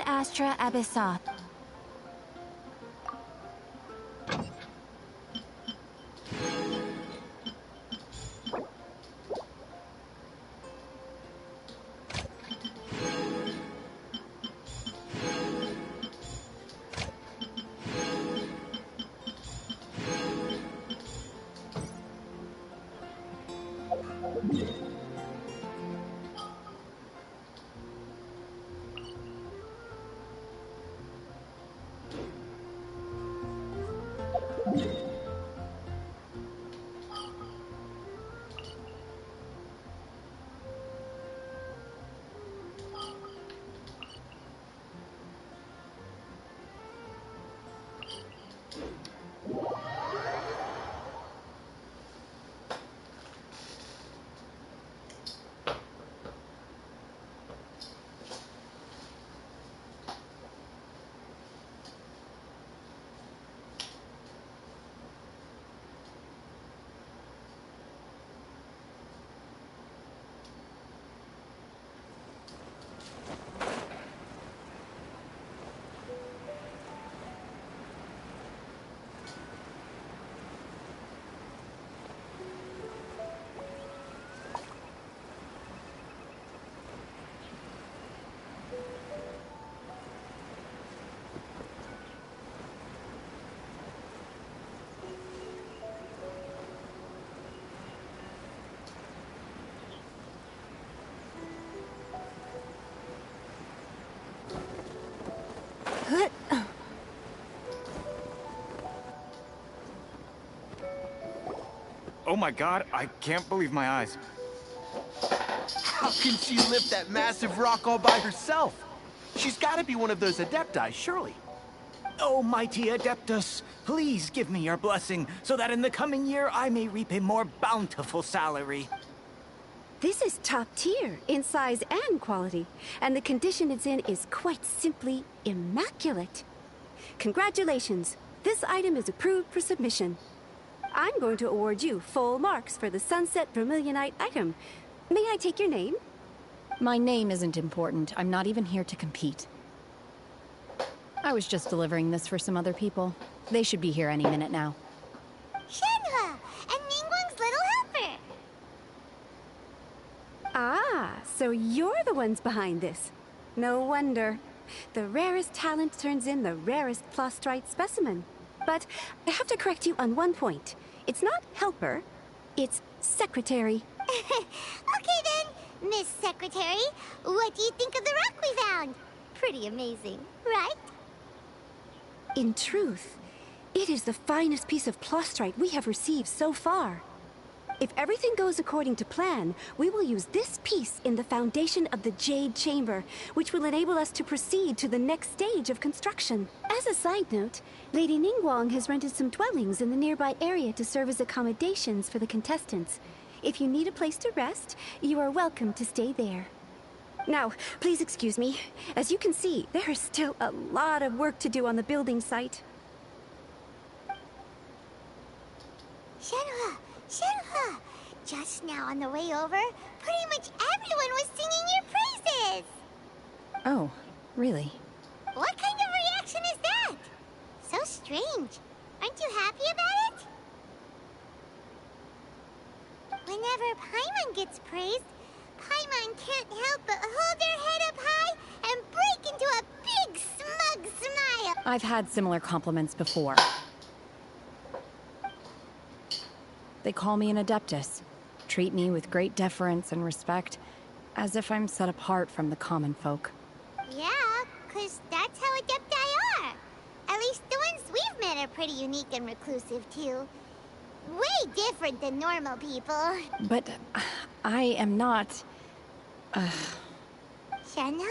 Astra Abyssoth. Oh my god, I can't believe my eyes. How can she lift that massive rock all by herself? She's gotta be one of those Adepti, surely. Oh, mighty Adeptus, please give me your blessing, so that in the coming year I may reap a more bountiful salary. This is top tier in size and quality, and the condition it's in is quite simply immaculate. Congratulations, this item is approved for submission. I'm going to award you full marks for the Sunset Vermilionite item. May I take your name? My name isn't important. I'm not even here to compete. I was just delivering this for some other people. They should be here any minute now. Shenhe and Ningguang's little helper. Ah, so you're the ones behind this. No wonder. The rarest talent turns in the rarest Plostrite specimen. But I have to correct you on one point. It's not helper, it's secretary. Okay then, Miss Secretary, what do you think of the rock we found? Pretty amazing, right? In truth, it is the finest piece of Plostrite we have received so far. If everything goes according to plan, we will use this piece in the foundation of the Jade Chamber, which will enable us to proceed to the next stage of construction. As a side note, Lady Ningguang has rented some dwellings in the nearby area to serve as accommodations for the contestants. If you need a place to rest, you are welcome to stay there. Now, please excuse me. As you can see, there is still a lot of work to do on the building site. Shenhe! Shenhe! Just now on the way over, pretty much everyone was singing your praises! Oh, really? What kind of reaction is that? So strange. Aren't you happy about it? Whenever Paimon gets praised, Paimon can't help but hold her head up high and break into a big smug smile. I've had similar compliments before. They call me an Adeptus, treat me with great deference and respect, as if I'm set apart from the common folk. Yeah, 'cause that's how Adepti are. At least the ones we've met are pretty unique and reclusive, too. Way different than normal people. But I am not... Shenhe?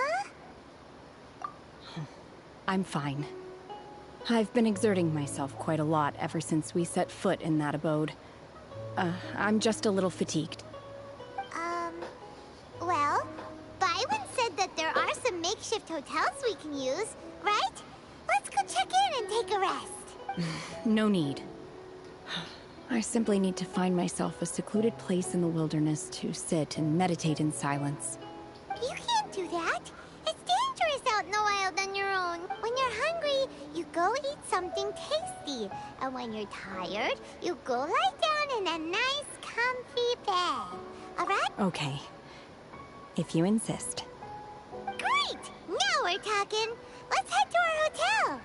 I'm fine. I've been exerting myself quite a lot ever since we set foot in that abode. I'm just a little fatigued. Well, Byron said that there are some makeshift hotels we can use, right? Let's go check in and take a rest. No need. I simply need to find myself a secluded place in the wilderness to sit and meditate in silence. You can't do that. It's dangerous out in the wild on go eat something tasty. And when you're tired, you go lie down in a nice, comfy bed. Alright? Okay. If you insist. Great! Now we're talking. Let's head to our hotel.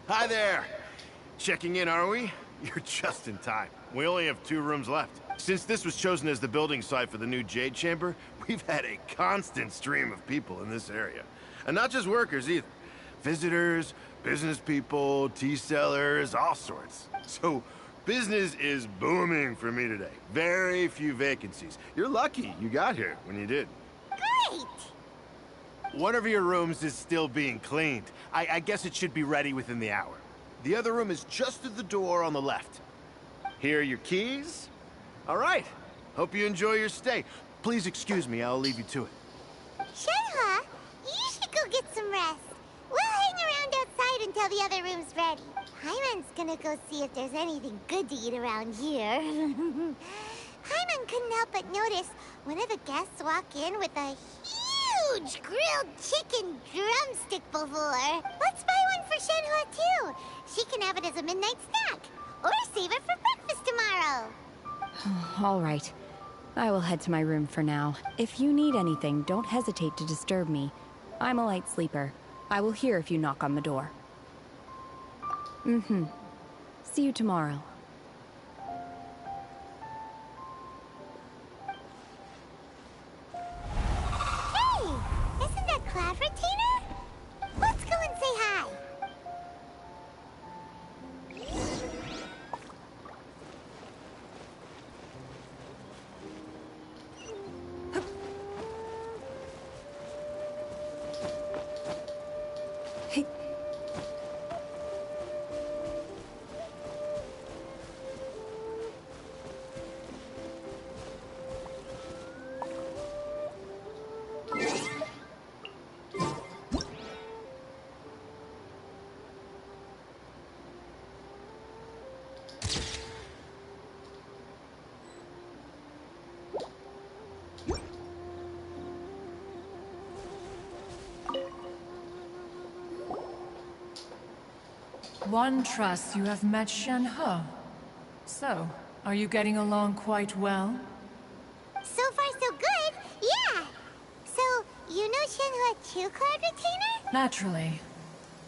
Hi there! Checking in, are we? You're just in time. We only have 2 rooms left. Since this was chosen as the building site for the new Jade Chamber, we've had a constant stream of people in this area. And not just workers either. Visitors, business people, tea sellers, all sorts. So, business is booming for me today. Very few vacancies. You're lucky you got here when you did. Great! One of your rooms is still being cleaned. I guess it should be ready within the hour. The other room is just at the door on the left. Here are your keys. All right. Hope you enjoy your stay. Please excuse me, I'll leave you to it. Shenhe, you should go get some rest. We'll hang around outside until the other room's ready. Hyman's gonna go see if there's anything good to eat around here. Hyman couldn't help but notice one of the guests walk in with a huge grilled chicken drumstick before. Let's buy one for Shenhe too. She can have it as a midnight snack. Or save it for breakfast tomorrow. All right. I will head to my room for now. If you need anything, don't hesitate to disturb me. I'm a light sleeper. I will hear if you knock on the door. See you tomorrow. Hey! Isn't that Cloud Retainer? Let's go and say hi. One trusts you have met Shenhe. So, are you getting along quite well? So far, so good. Yeah. So, you know Shenhe too, Cloud Retainer? Naturally.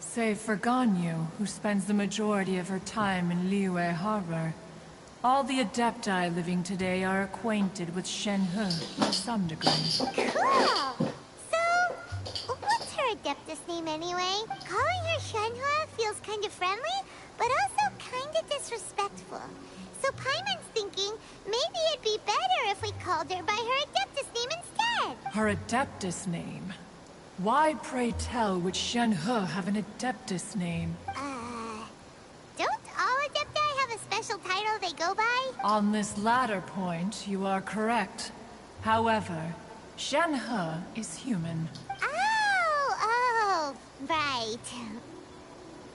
Save for Ganyu, who spends the majority of her time in Liyue Harbor. All the Adepti living today are acquainted with Shenhe to some degree. Cool. So, what's her Adeptus name anyway? Calling her Shenhe feels kind of friendly, but also kind of disrespectful. So Paimon's thinking maybe it'd be better if we called her by her Adeptus name instead. Her Adeptus name? Why, pray tell, would Shenhe have an Adeptus name? Don't all Adepti have a special title they go by? On this latter point, you are correct. However, Shenhe is human. Oh, right.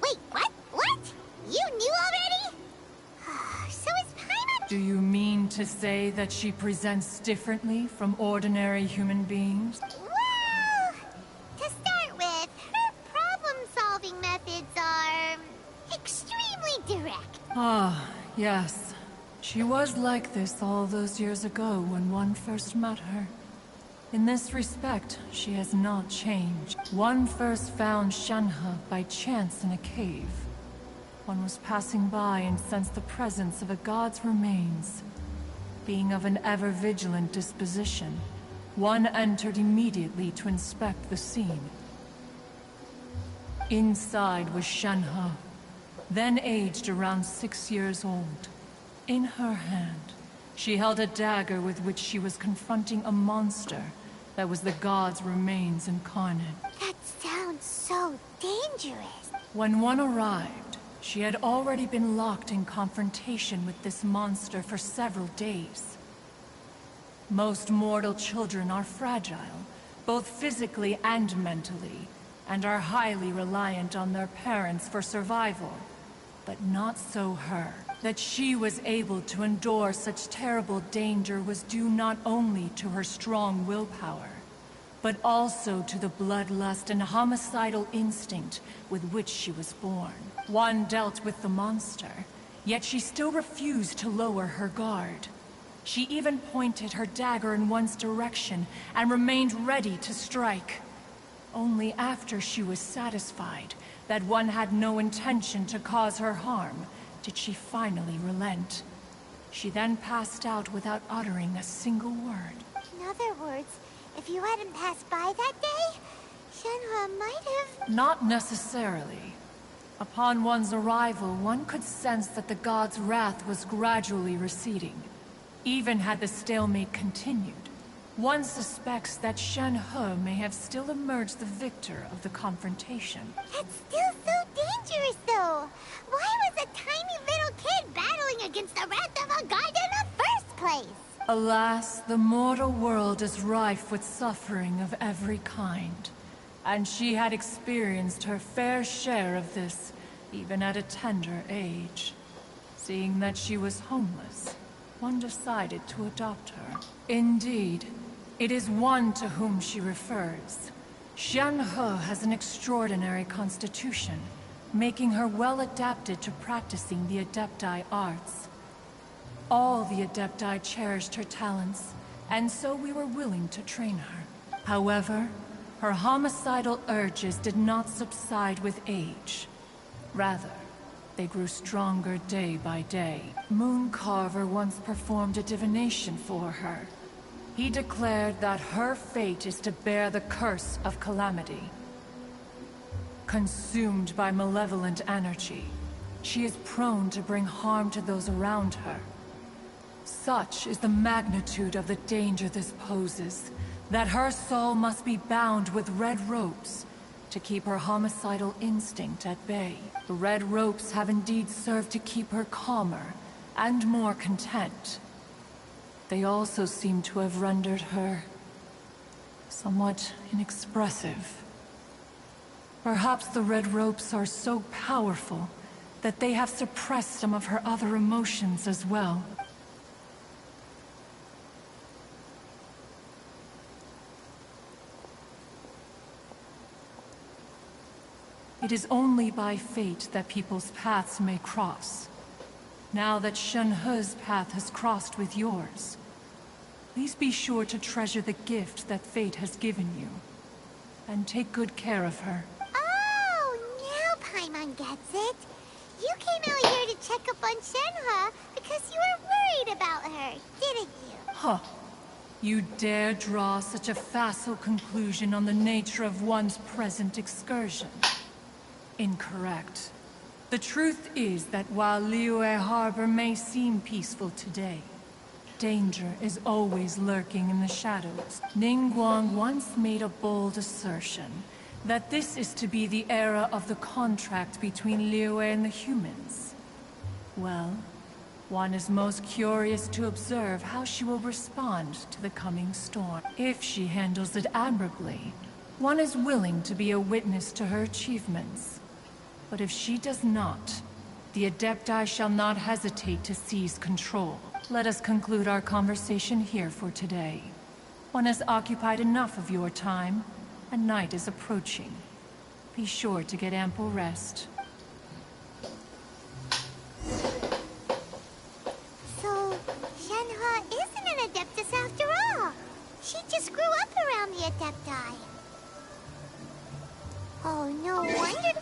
Wait, what? What? You knew already? So is Paimon... Do you mean to say that she presents differently from ordinary human beings? Well, to start with, her problem-solving methods are... extremely direct. Ah, yes. She was like this all those years ago when one first met her. In this respect, she has not changed. One first found Shenhe by chance in a cave. One was passing by and sensed the presence of a god's remains. Being of an ever-vigilant disposition, one entered immediately to inspect the scene. Inside was Shenhe, then aged around 6 years old. In her hand, She held a dagger with which she was confronting a monster that was the god's remains incarnate. That sounds so dangerous. When one arrived, she had already been locked in confrontation with this monster for several days. Most mortal children are fragile, both physically and mentally, and are highly reliant on their parents for survival. But not so her. That she was able to endure such terrible danger was due not only to her strong willpower, but also to the bloodlust and homicidal instinct with which she was born. One dealt with the monster, yet she still refused to lower her guard. She even pointed her dagger in one's direction and remained ready to strike. Only after she was satisfied that one had no intention to cause her harm did she finally relent. She then passed out without uttering a single word. In other words, if you hadn't passed by that day, Shenhe might have... Not necessarily. Upon one's arrival, one could sense that the god's wrath was gradually receding. Even had the stalemate continued, one suspects that Shenhe may have still emerged the victor of the confrontation. That's still so dangerous, though. Why was a tiny little kid battling against the wrath of a god in the first place? Alas, the mortal world is rife with suffering of every kind. And she had experienced her fair share of this, even at a tender age. Seeing that she was homeless, one decided to adopt her. Indeed, it is one to whom she refers. Shenhe has an extraordinary constitution, making her well adapted to practicing the Adepti arts. All the Adepti cherished her talents, and so we were willing to train her. However, her homicidal urges did not subside with age. Rather, they grew stronger day by day. Mooncarver once performed a divination for her. He declared that her fate is to bear the curse of calamity. Consumed by malevolent energy, she is prone to bring harm to those around her. Such is the magnitude of the danger this poses, that her soul must be bound with red ropes to keep her homicidal instinct at bay. The red ropes have indeed served to keep her calmer and more content. They also seem to have rendered her somewhat inexpressive. Perhaps the red ropes are so powerful that they have suppressed some of her other emotions as well. It is only by fate that people's paths may cross. Now that Shenhe's path has crossed with yours, please be sure to treasure the gift that fate has given you, and take good care of her. Oh, now Paimon gets it. You came out here to check up on Shenhe because you were worried about her, didn't you? Huh. You dare draw such a facile conclusion on the nature of one's present excursion? Incorrect. The truth is that while Liyue Harbor may seem peaceful today, danger is always lurking in the shadows. Ningguang once made a bold assertion that this is to be the era of the contract between Liyue and the humans. Well, one is most curious to observe how she will respond to the coming storm. If she handles it admirably, one is willing to be a witness to her achievements. But if she does not, the Adepti shall not hesitate to seize control. Let us conclude our conversation here for today. One has occupied enough of your time, and night is approaching. Be sure to get ample rest. So, Shenhe isn't an Adeptus after all. She just grew up around the Adepti. Oh, no wonder...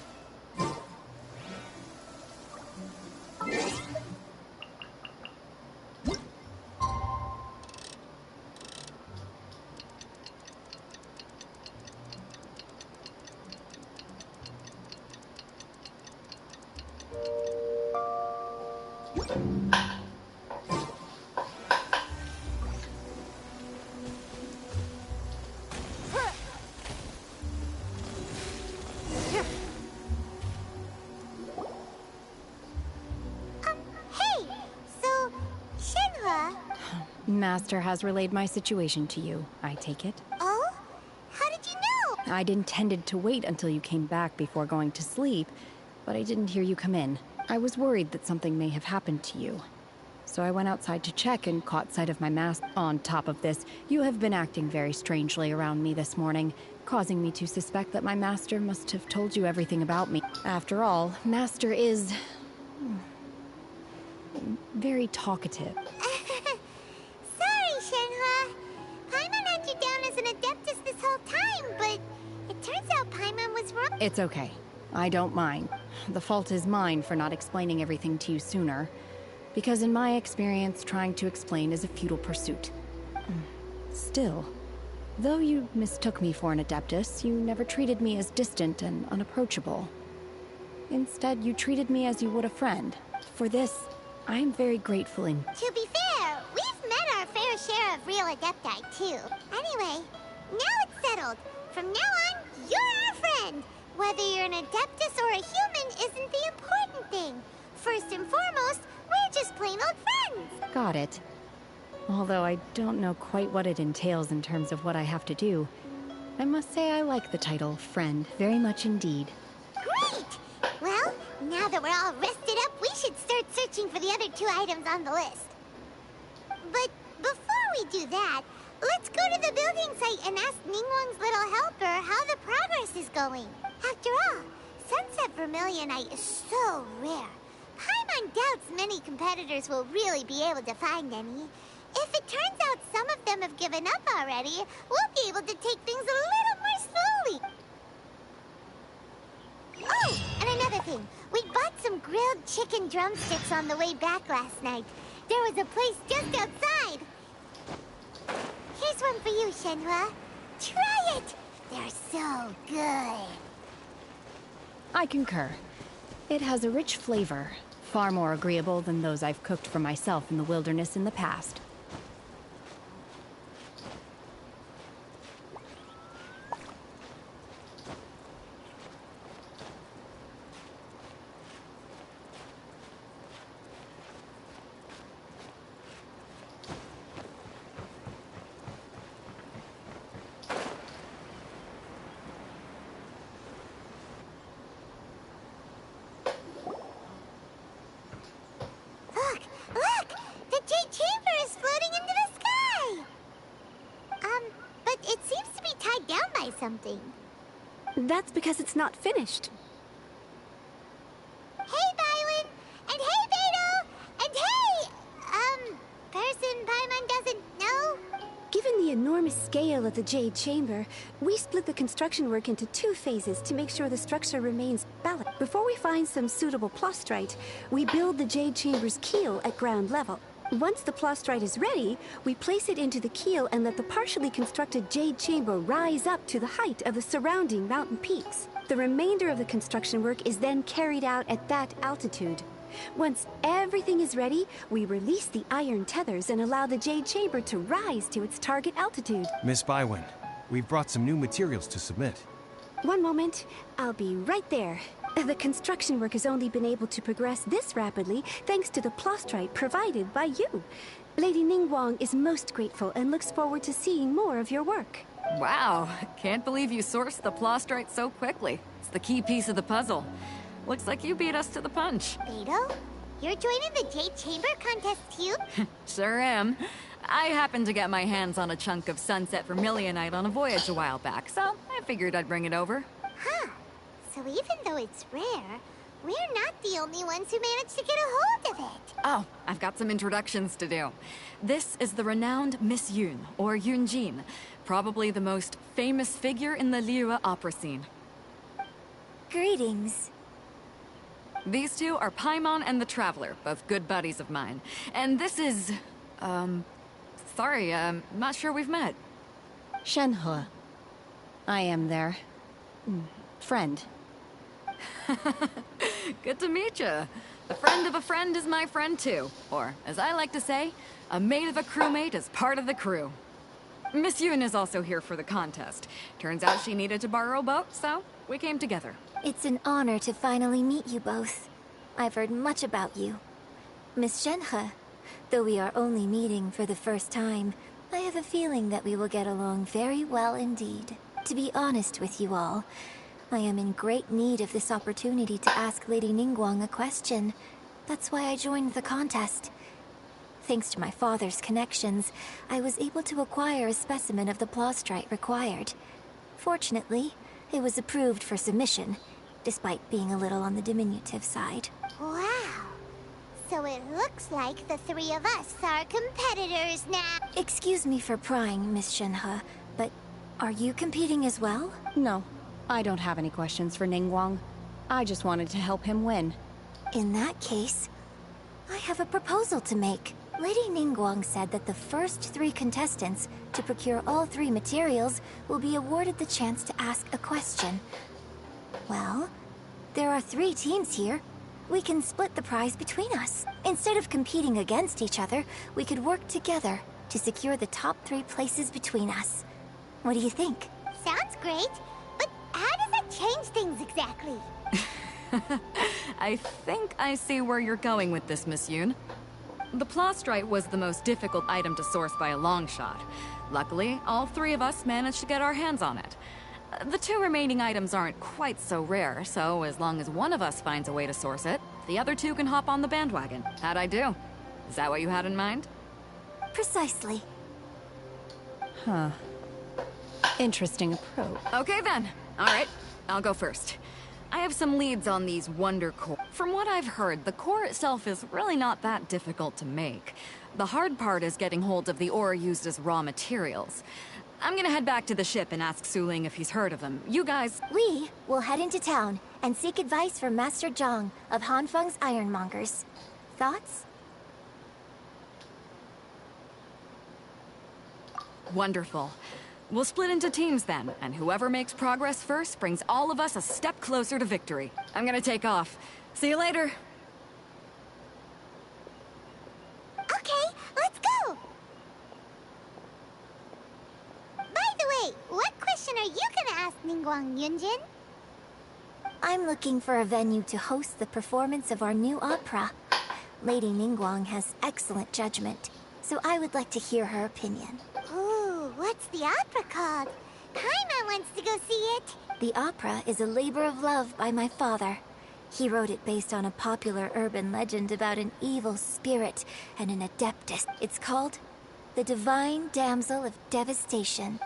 Master has relayed my situation to you, I take it. Oh? How did you know? I'd intended to wait until you came back before going to sleep, but I didn't hear you come in. I was worried that something may have happened to you. So I went outside to check and caught sight of my mask. On top of this, you have been acting very strangely around me this morning, causing me to suspect that my master must have told you everything about me. After all, Master is very talkative. Sorry, Shenhe. Paimon had you down as an Adeptus this whole time, but it turns out Paimon was wrong. It's okay. I don't mind. The fault is mine for not explaining everything to you sooner. Because in my experience, trying to explain is a futile pursuit. Still, though you mistook me for an Adeptus, you never treated me as distant and unapproachable. Instead, you treated me as you would a friend. For this, I am very grateful in... To be fair, we've met our fair share of real Adepti, too. Anyway, now it's settled. From now on, you're our friend. Whether you're an Adeptus or a human isn't the important thing. First and foremost, we're just plain old friends. Got it. Although I don't know quite what it entails in terms of what I have to do, I must say I like the title, Friend, very much indeed. Great! Well, now that we're all rested up, we should start searching for the other 2 items on the list. But before we do that, let's go to the building site and ask Ningguang's little helper how the progress is going. After all, Sunset Vermilionite is so rare. Paimon doubts many competitors will really be able to find any. If it turns out some of them have given up already, we'll be able to take things a little more slowly. Oh, and another thing. We bought some grilled chicken drumsticks on the way back last night. There was a place just outside. Here's one for you, Shenhe. Try it! They're so good. I concur. It has a rich flavor, far more agreeable than those I've cooked for myself in the wilderness in the past. Look! The Jade Chamber is floating into the sky! But it seems to be tied down by something. That's because it's not finished. Hey, Bylin! And hey, Beto! And hey! Person Paimon doesn't know? Given the enormous scale of the Jade Chamber, we split the construction work into 2 phases to make sure the structure remains balanced. Before we find some suitable plastrite, we build the Jade Chamber's keel at ground level. Once the plastrite is ready, we place it into the keel and let the partially constructed Jade Chamber rise up to the height of the surrounding mountain peaks. The remainder of the construction work is then carried out at that altitude. Once everything is ready, we release the iron tethers and allow the Jade Chamber to rise to its target altitude. Miss Bywin, we've brought some new materials to submit. One moment, I'll be right there. The construction work has only been able to progress this rapidly thanks to the plastrite provided by you. Lady Ningguang is most grateful and looks forward to seeing more of your work. Wow, can't believe you sourced the plastrite so quickly. It's the key piece of the puzzle. Looks like you beat us to the punch. Beto? You're joining the Jade Chamber contest too? Sure am. I happened to get my hands on a chunk of Sunset Vermilionite on a voyage a while back, so I figured I'd bring it over. Huh. So even though it's rare, we're not the only ones who managed to get a hold of it. Oh, I've got some introductions to do. This is the renowned Miss Yun, or Yunjin, probably the most famous figure in the Liyue opera scene. Greetings. These 2 are Paimon and the Traveler, both good buddies of mine. And this is... sorry, not sure we've met. Shenhe. I am their... friend. Good to meet you. The friend of a friend is my friend too. Or, as I like to say, a mate of a crewmate is part of the crew. Miss Yun is also here for the contest. Turns out she needed to borrow a boat, so we came together. It's an honor to finally meet you both. I've heard much about you. Miss Shenhe, though we are only meeting for the first time, I have a feeling that we will get along very well indeed. To be honest with you all, I am in great need of this opportunity to ask Lady Ningguang a question. That's why I joined the contest. Thanks to my father's connections, I was able to acquire a specimen of the plastrite required. Fortunately, it was approved for submission, despite being a little on the diminutive side. Wow. So it looks like the three of us are competitors now. Excuse me for prying, Miss Shenhe, but are you competing as well? No, I don't have any questions for Ningguang. I just wanted to help him win. In that case, I have a proposal to make. Lady Ningguang said that the first 3 contestants to procure all 3 materials will be awarded the chance to ask a question. Well, there are 3 teams here. We can split the prize between us. Instead of competing against each other, we could work together to secure the top 3 places between us. What do you think? Sounds great, but how does that change things exactly? I think I see where you're going with this, Miss Yoon. The plastrite was the most difficult item to source by a long shot. Luckily, all 3 of us managed to get our hands on it. The 2 remaining items aren't quite so rare, so as long as one of us finds a way to source it, the other 2 can hop on the bandwagon. How'd I do? Is that what you had in mind? Precisely. Huh. Interesting approach. Okay then. Alright, I'll go first. I have some leads on these wonder cores. From what I've heard, the core itself is really not that difficult to make. The hard part is getting hold of the ore used as raw materials. I'm gonna head back to the ship and ask Su-Ling if he's heard of them. You guys... We will head into town and seek advice from Master Zhang of Hanfeng's Ironmongers. Thoughts? Wonderful. We'll split into teams then, and whoever makes progress first brings all of us a step closer to victory. I'm gonna take off. See you later. Okay, let's go! By the way, what question are you gonna ask Ningguang Yunjin? I'm looking for a venue to host the performance of our new opera. Lady Ningguang has excellent judgment, so I would like to hear her opinion. Ooh, what's the opera called? Paimon wants to go see it. The opera is a labor of love by my father. He wrote it based on a popular urban legend about an evil spirit and an adeptus. It's called The Divine Damsel of Devastation.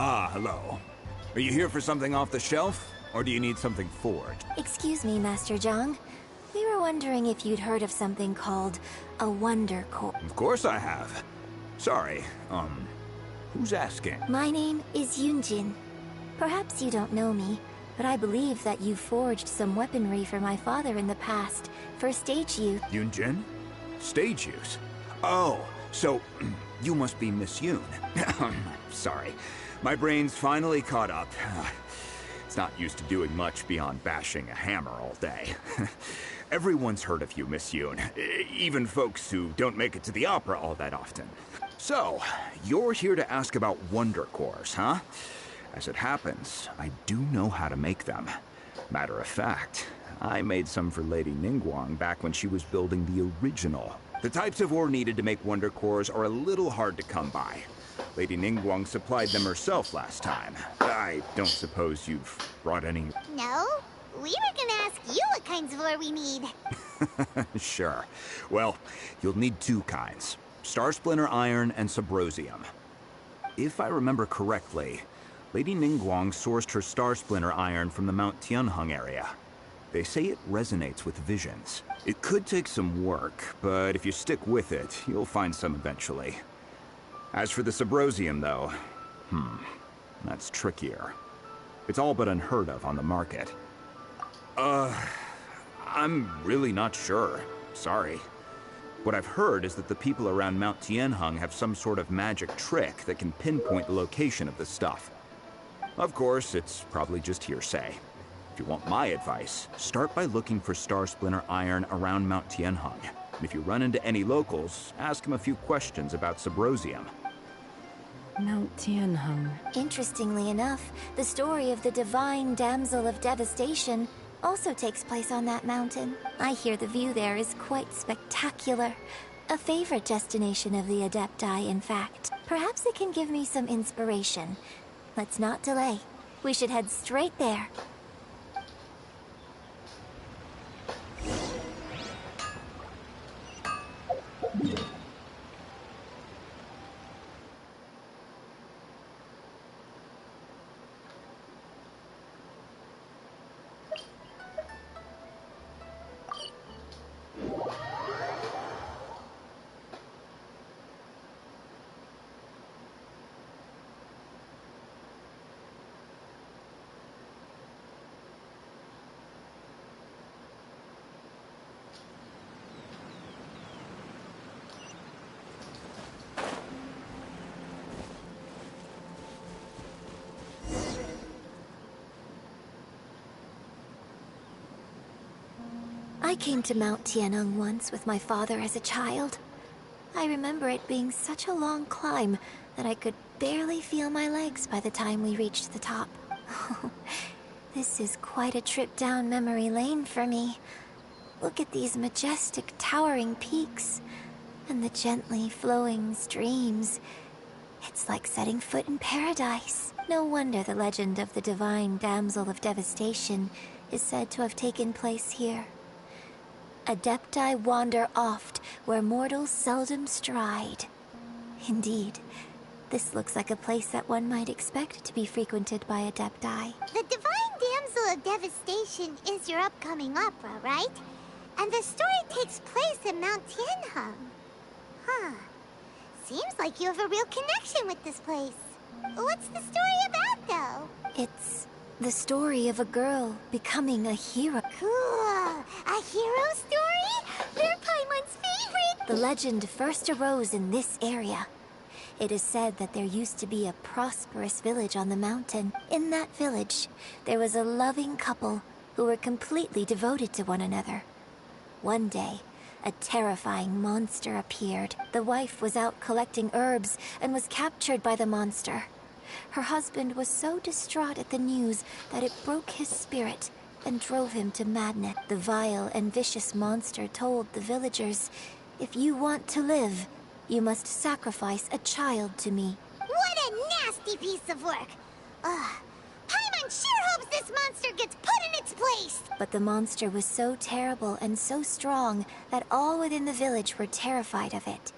Ah, hello. Are you here for something off the shelf, or do you need something forged? Excuse me, Master Zhang. We were wondering if you'd heard of something called a Wonder Core. Of course I have. Sorry, who's asking? My name is Yunjin. Perhaps you don't know me, but I believe that you forged some weaponry for my father in the past, for stage use. Yunjin? Stage use? Oh, so you must be Miss Yoon. Sorry. My brain's finally caught up. It's not used to doing much beyond bashing a hammer all day. Everyone's heard of you, Miss Yoon. Even folks who don't make it to the opera all that often. So, you're here to ask about Wonder Cores, huh? As it happens, I do know how to make them. Matter of fact, I made some for Lady Ningguang back when she was building the original. The types of ore needed to make Wonder Cores are a little hard to come by. Lady Ningguang supplied them herself last time. I don't suppose you've brought any... No, we were gonna ask you what kinds of ore we need. Sure. Well, you'll need two kinds. Star Splinter Iron and Subrosium. If I remember correctly, Lady Ningguang sourced her Star Splinter Iron from the Mount Tianheng area. They say it resonates with visions. It could take some work, but if you stick with it, you'll find some eventually. As for the Subrosium, though, that's trickier. It's all but unheard of on the market. I'm really not sure. Sorry. What I've heard is that the people around Mount Tianheng have some sort of magic trick that can pinpoint the location of the stuff. Of course, it's probably just hearsay. If you want my advice, start by looking for Star Splinter Iron around Mount Tianheng. And if you run into any locals, ask them a few questions about Subrosium. Mount Tianheng. Interestingly enough, the story of the divine damsel of devastation also takes place on that mountain. I hear the view there is quite spectacular. A favorite destination of the Adepti, in fact. Perhaps it can give me some inspiration. Let's not delay. We should head straight there. I came to Mount Tianheng once with my father as a child. I remember it being such a long climb that I could barely feel my legs by the time we reached the top. This is quite a trip down memory lane for me. Look at these majestic, towering peaks, and the gently flowing streams. It's like setting foot in paradise. No wonder the legend of the divine damsel of devastation is said to have taken place here. Adepti wander oft, where mortals seldom stride. Indeed, this looks like a place that one might expect to be frequented by Adepti. The Divine Damsel of Devastation is your upcoming opera, right? And the story takes place in Mount Tianheng. Huh. Seems like you have a real connection with this place. What's the story about, though? It's the story of a girl becoming a hero. Cool! A hero story? They're Paimon's favorite! The legend first arose in this area. It is said that there used to be a prosperous village on the mountain. In that village, there was a loving couple who were completely devoted to one another. One day, a terrifying monster appeared. The wife was out collecting herbs and was captured by the monster. Her husband was so distraught at the news that it broke his spirit and drove him to madness. The vile and vicious monster told the villagers, "If you want to live, you must sacrifice a child to me." What a nasty piece of work! Ugh. Paimon sure hopes this monster gets put in its place! But the monster was so terrible and so strong that all within the village were terrified of it.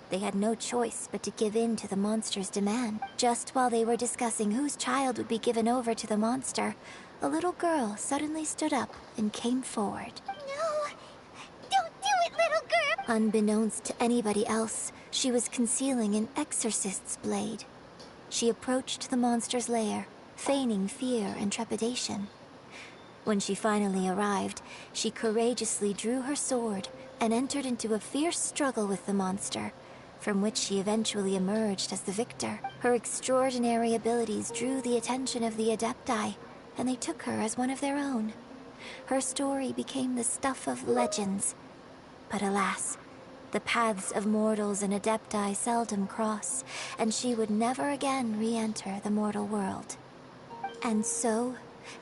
They had no choice but to give in to the monster's demand. Just while they were discussing whose child would be given over to the monster, a little girl suddenly stood up and came forward. No! Don't do it, little girl! Unbeknownst to anybody else, she was concealing an exorcist's blade. She approached the monster's lair, feigning fear and trepidation. When she finally arrived, she courageously drew her sword and entered into a fierce struggle with the monster, from which she eventually emerged as the victor. Her extraordinary abilities drew the attention of the Adepti, and they took her as one of their own. Her story became the stuff of legends. But alas, the paths of mortals and Adepti seldom cross, and she would never again re-enter the mortal world. And so,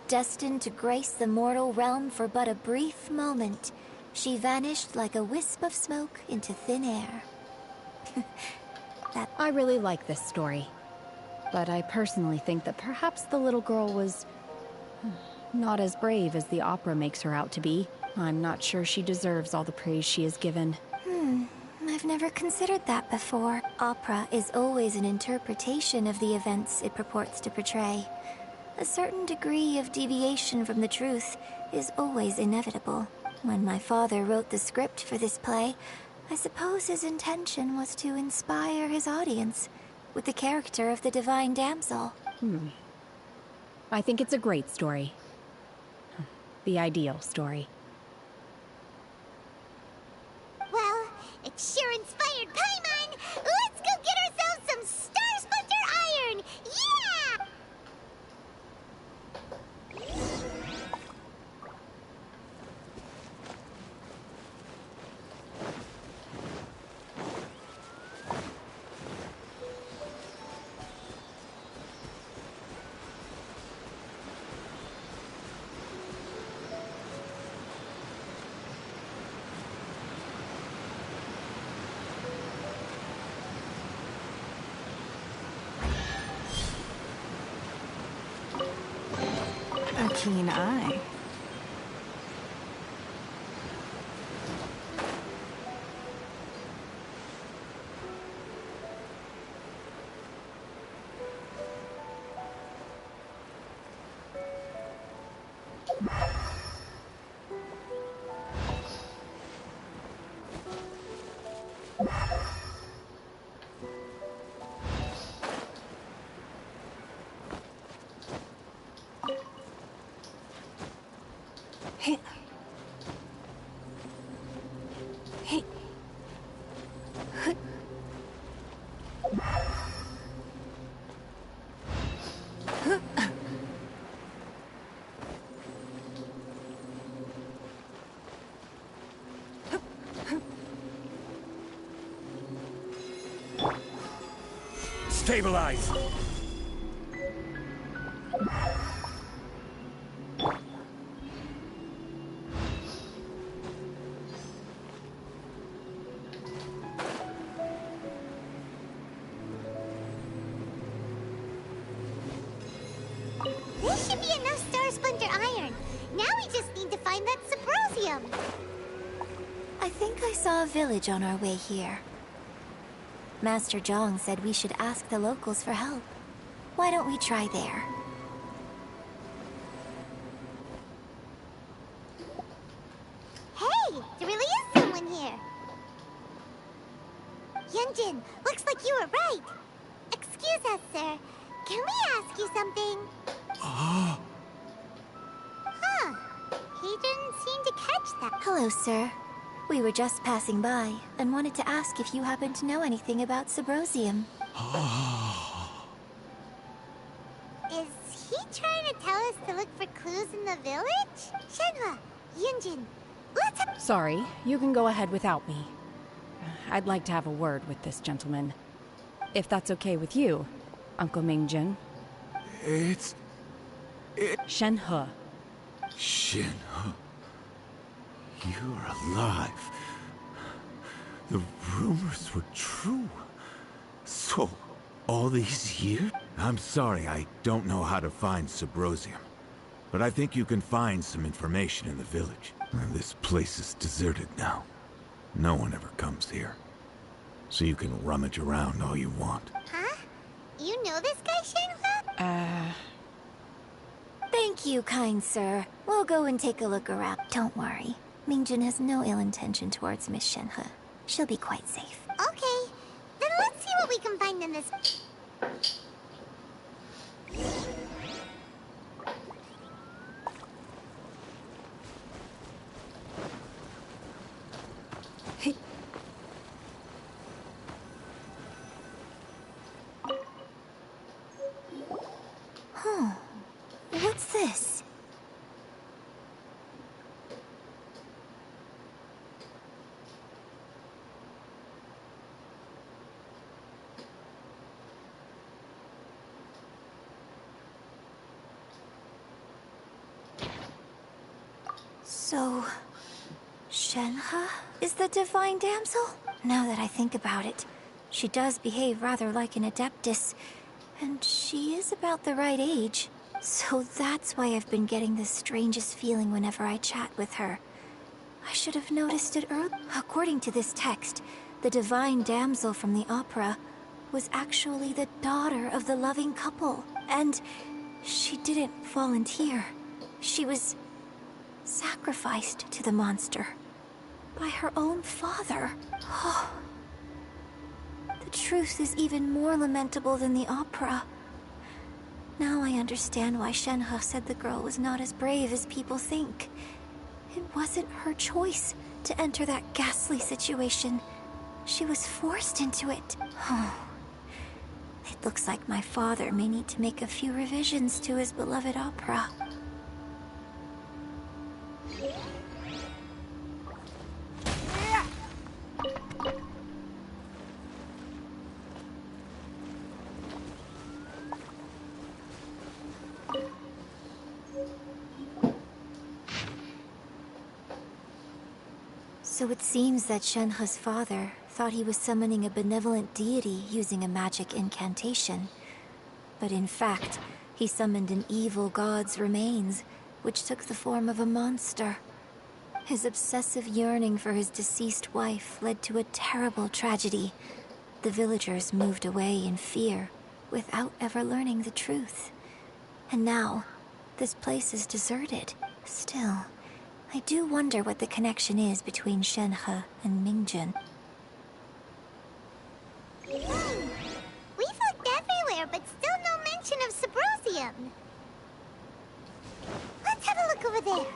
destined to grace the mortal realm for but a brief moment, she vanished like a wisp of smoke into thin air. that. I really like this story. But I personally think that perhaps the little girl was not as brave as the opera makes her out to be. I'm not sure she deserves all the praise she is given. I've never considered that before. Opera is always an interpretation of the events it purports to portray. A certain degree of deviation from the truth is always inevitable. When my father wrote the script for this play, I suppose his intention was to inspire his audience with the character of the divine damsel. I think it's a great story. The ideal story. Well, it sure inspired Paimon! Let's go get ourselves some Star Splinter Iron! Yeah! A keen eye. Hey. Hey. Stabilize! This should be enough Star Splinter Iron. Now we just need to find that Subrosium. I think I saw a village on our way here. Master Zhang said we should ask the locals for help. Why don't we try there? Hey, there really is someone here. Yunjin, looks like you were right. Excuse us, sir. Can we ask you something? Huh. He didn't seem to catch that. Hello, sir. We were just passing by and wanted to ask if you happen to know anything about Subrosium. Is he trying to tell us to look for clues in the village? Shenhe, Yunjin, let's... Sorry, you can go ahead without me. I'd like to have a word with this gentleman. If that's okay with you, Uncle Mingjin. Shenhe. Shenhe. You're alive. The rumors were true. So, all these years? I'm sorry, I don't know how to find Subrosium. But I think you can find some information in the village. And this place is deserted now. No one ever comes here. So you can rummage around all you want. Huh? You know this guy, Shenhe? Thank you, kind sir. We'll go and take a look around. Don't worry. Mingjin has no ill intention towards Miss Shenhe. She'll be quite safe. Okay, then let's see what we can find in this... Huh. What's this? So, Shenhe is the divine damsel? Now that I think about it, She does behave rather like an Adeptus, and she is about the right age. So that's why I've been getting the strangest feeling whenever I chat with her. I should have noticed it earlier. According to this text, the divine damsel from the opera was actually the daughter of the loving couple. And she didn't volunteer. She was sacrificed to the monster by her own father. The truth is even more lamentable than the opera. Now I understand why Shenhe said the girl was not as brave as people think. It wasn't her choice to enter that ghastly situation. She was forced into it. It looks like my father may need to make a few revisions to his beloved opera. So it seems that Shenhe's father thought he was summoning a benevolent deity using a magic incantation. But in fact, he summoned an evil god's remains, which took the form of a monster. His obsessive yearning for his deceased wife led to a terrible tragedy. The villagers moved away in fear, without ever learning the truth. And now, this place is deserted. Still, I do wonder what the connection is between Shenhe and Mingjun. We've looked everywhere, but still no mention of Sabrosium. Let's have a look over there.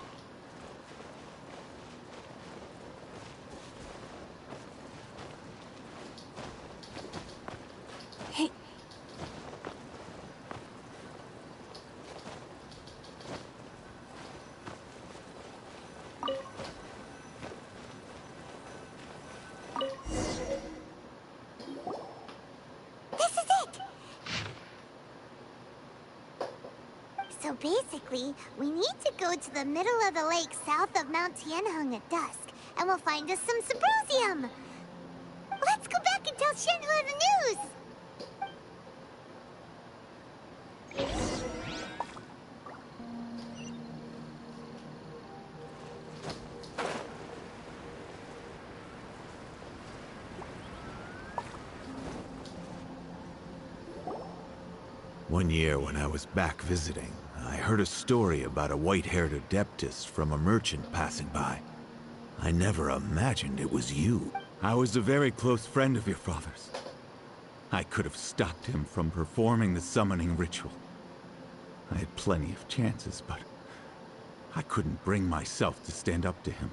Hey. So basically, we need to go to the middle of the lake south of Mount Tianheng at dusk, and we'll find us some Sabrosium. Let's go back and tell Shenhe the news! One year when I was back visiting, I heard a story about a white-haired Adeptus from a merchant passing by. I never imagined it was you. I was a very close friend of your father's. I could have stopped him from performing the summoning ritual. I had plenty of chances, but I couldn't bring myself to stand up to him.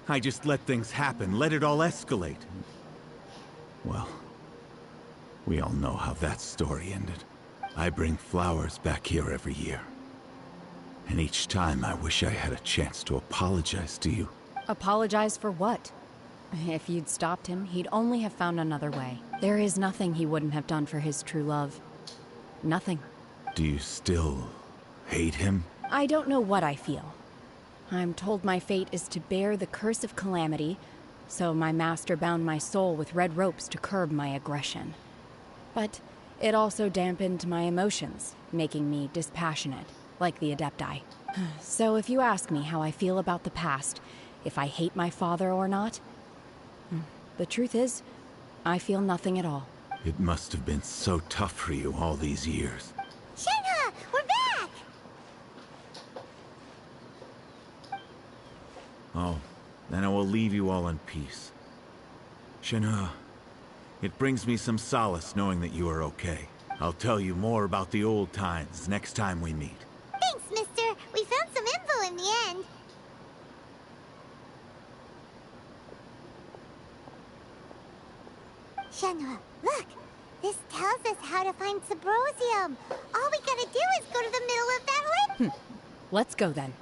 I just let things happen, let it all escalate. Well, we all know how that story ended. I bring flowers back here every year. And each time I wish I had a chance to apologize to you. Apologize for what? If you'd stopped him, he'd only have found another way. There is nothing he wouldn't have done for his true love. Nothing. Do you still hate him? I don't know what I feel. I'm told my fate is to bear the curse of calamity, so my master bound my soul with red ropes to curb my aggression. But it also dampened my emotions, making me dispassionate, like the Adepti. So if you ask me how I feel about the past, if I hate my father or not, the truth is, I feel nothing at all. It must have been so tough for you all these years. Shenhe, we're back! Oh, then I will leave you all in peace. Shenhe, it brings me some solace knowing that you are okay. I'll tell you more about the old times next time we meet. Thanks, mister. We found some info in the end. Shenhe, look! This tells us how to find Sabrosium. All we gotta do is go to the middle of that lake. Let's go then.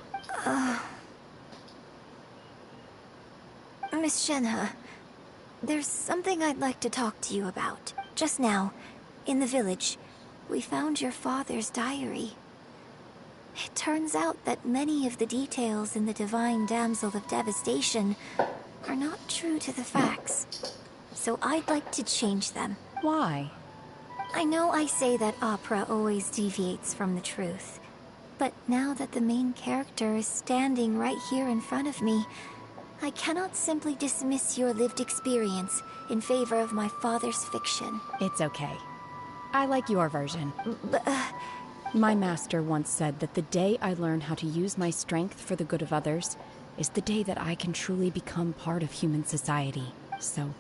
Miss Shenhe, there's something I'd like to talk to you about. Just now, in the village, we found your father's diary. It turns out that many of the details in the Divine Damsel of Devastation are not true to the facts. so I'd like to change them. Why? I know I say that opera always deviates from the truth, but now that the main character is standing right here in front of me, I cannot simply dismiss your lived experience in favor of my father's fiction. It's okay. I like your version. But, My master once said that the day I learn how to use my strength for the good of others is the day that I can truly become part of human society. So,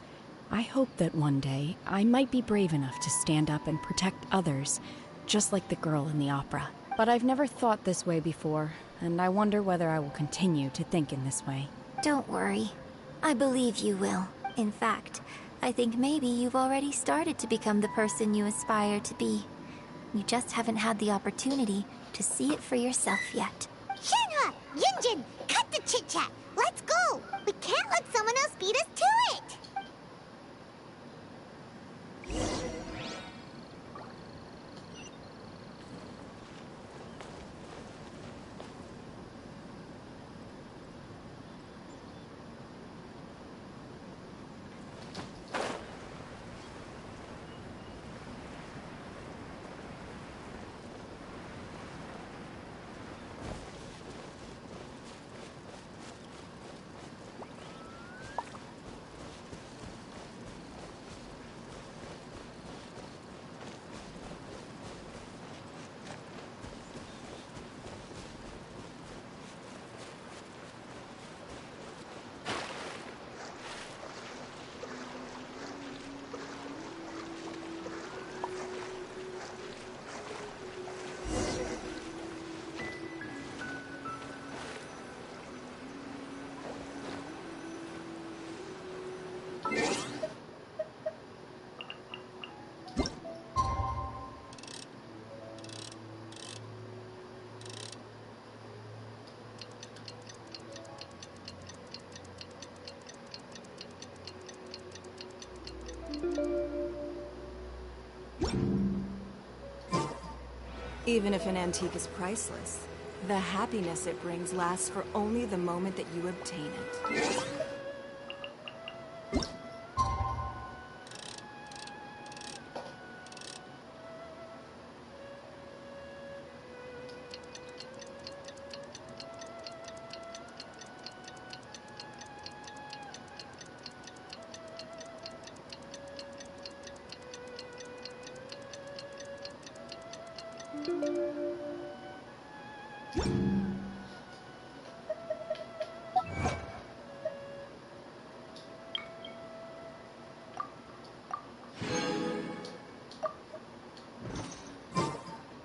I hope that one day I might be brave enough to stand up and protect others, just like the girl in the opera. But I've never thought this way before, and I wonder whether I will continue to think in this way. don't worry. I believe you will. In fact, I think maybe you've already started to become the person you aspire to be. You just haven't had the opportunity to see it for yourself yet. Shenhe! Yunjin! Cut the chit-chat! Let's go! We can't let someone else beat us to it! Even if an antique is priceless, the happiness it brings lasts for only the moment that you obtain it.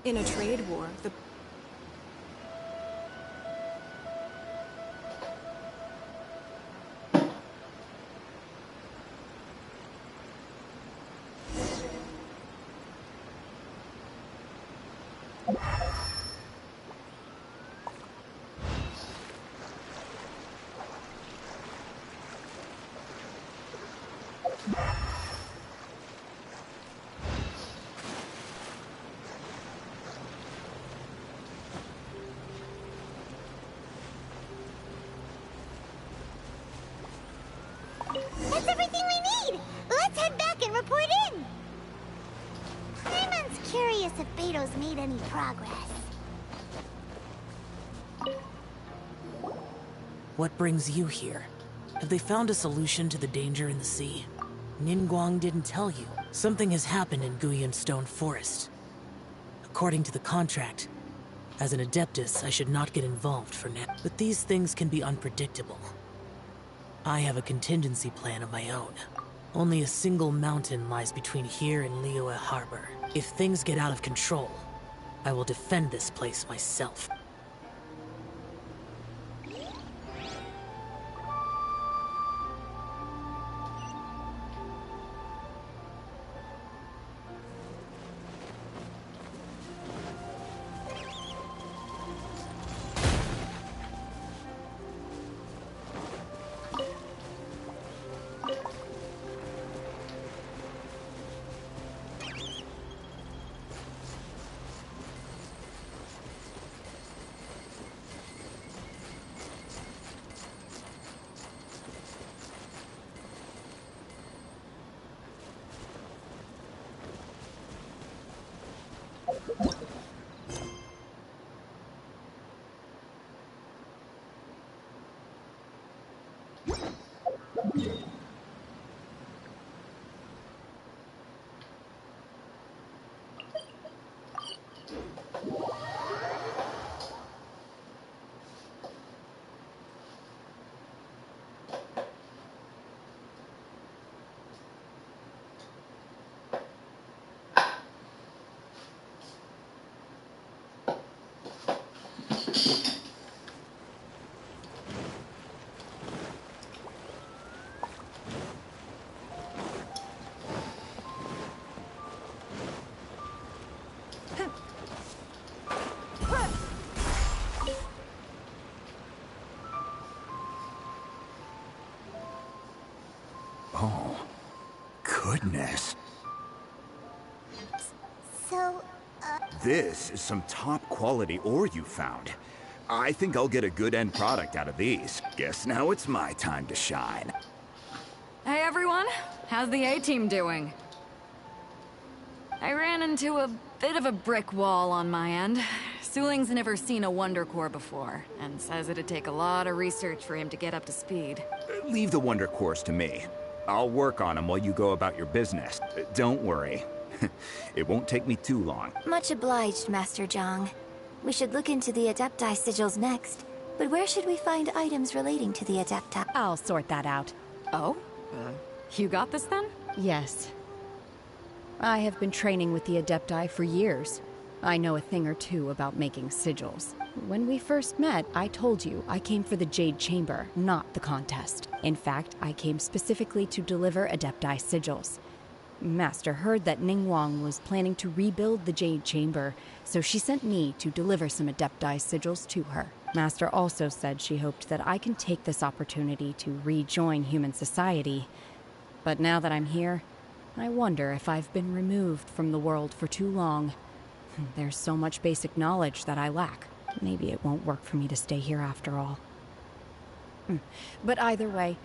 In a trade war, the That's everything we need! Let's head back and report in! Paimon's curious if Beto's made any progress. What brings you here? Have they found a solution to the danger in the sea? Ningguang didn't tell you. Something has happened in Guyun Stone Forest. According to the contract, as an Adeptus, I should not get involved for now. But these things can be unpredictable. I have a contingency plan of my own. Only a single mountain lies between here and Liyue Harbor. If things get out of control, I will defend this place myself. Oh, goodness. So, This is some top-quality ore you found. I think I'll get a good end product out of these. Guess now it's my time to shine. Hey everyone, how's the A-team doing? I ran into a bit of a brick wall on my end. Suling's never seen a Wonder Core before, and says it'd take a lot of research for him to get up to speed. Leave the Wonder Cores to me. I'll work on them while you go about your business. Don't worry. It won't take me too long. Much obliged, Master Zhang. We should look into the Adepti sigils next. But where should we find items relating to the Adepti? I'll sort that out. Oh? You got this then? Yes. I have been training with the Adepti for years. I know a thing or two about making sigils. When we first met, I told you I came for the Jade Chamber, not the contest. In fact, I came specifically to deliver Adepti sigils. Master heard that Ningguang was planning to rebuild the Jade Chamber, so she sent me to deliver some Adepti sigils to her. Master also said she hoped that I can take this opportunity to rejoin human society. But now that I'm here, I wonder if I've been removed from the world for too long. There's so much basic knowledge that I lack. Maybe it won't work for me to stay here after all. But either way,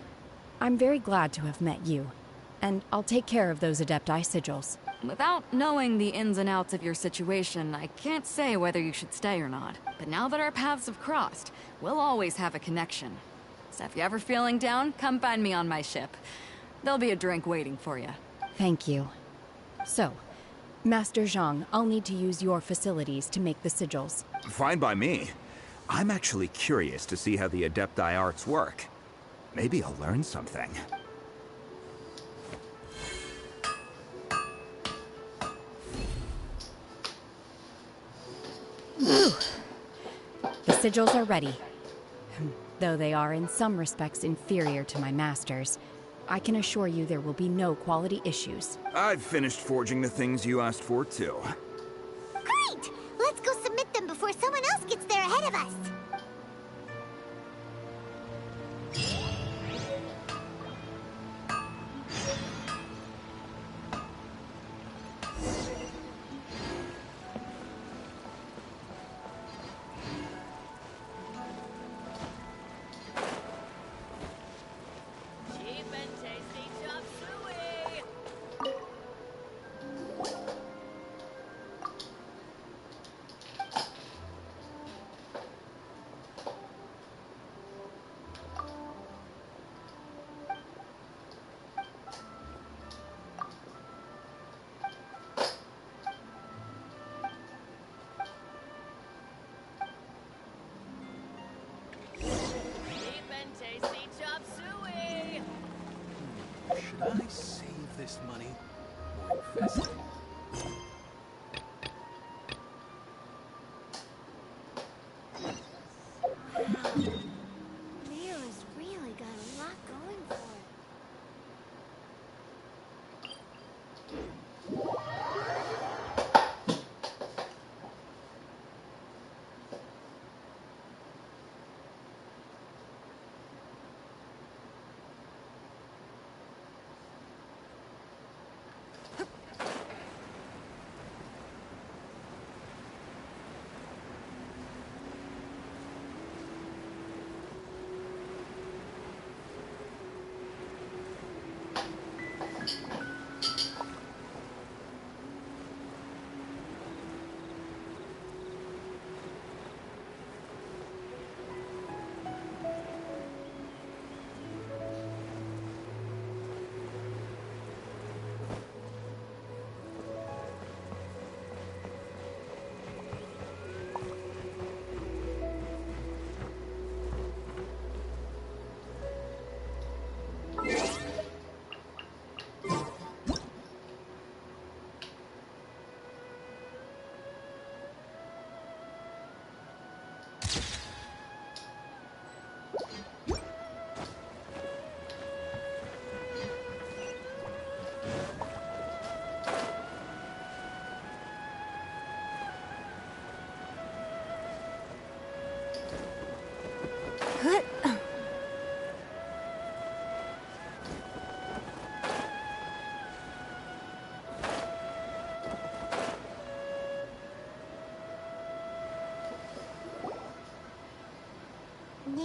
I'm very glad to have met you. And I'll take care of those Adepti sigils. Without knowing the ins and outs of your situation, I can't say whether you should stay or not. But now that our paths have crossed, we'll always have a connection. So if you're ever feeling down, come find me on my ship. There'll be a drink waiting for you. Thank you. So, Master Zhang, I'll need to use your facilities to make the sigils. Fine by me. I'm actually curious to see how the Adepti arts work. Maybe I'll learn something. Whew. The sigils are ready. Though they are in some respects inferior to my master's, I can assure you there will be no quality issues. I've finished forging the things you asked for, too. great! Let's go submit them before someone else gets there ahead of us.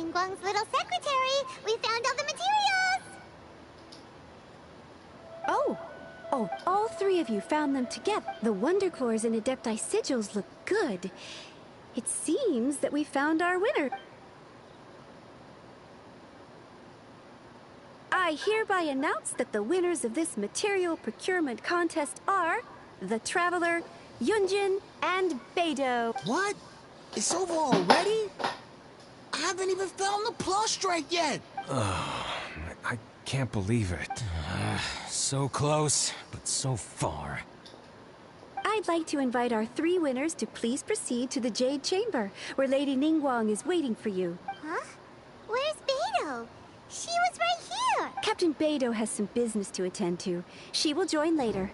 Ningguang's little secretary. We found all the materials. Oh, all three of you found them together. The Wonder Cores and Adepti Sigils look good. It seems that we found our winner. I hereby announce that the winners of this material procurement contest are the Traveler, Yunjin, and Beidou. What? It's over already? I haven't even found the plush yet. I can't believe it. So close, but so far. I'd like to invite our three winners to please proceed to the Jade Chamber, where Lady Ningguang is waiting for you. Huh? Where's Beidou? She was right here. Captain Beidou has some business to attend to. She will join later.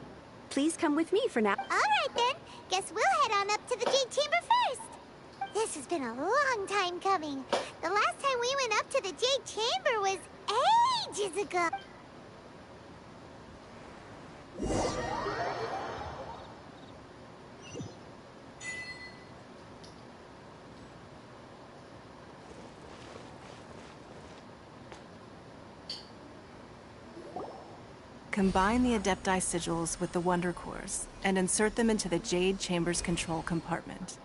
Please come with me for now. All right then. Guess we'll head on up to the Jade Chamber first. This has been a long time coming. The last time we went up to the Jade Chamber was ages ago. Combine the Adepti Sigils with the Wonder Cores and insert them into the Jade Chamber's control compartment.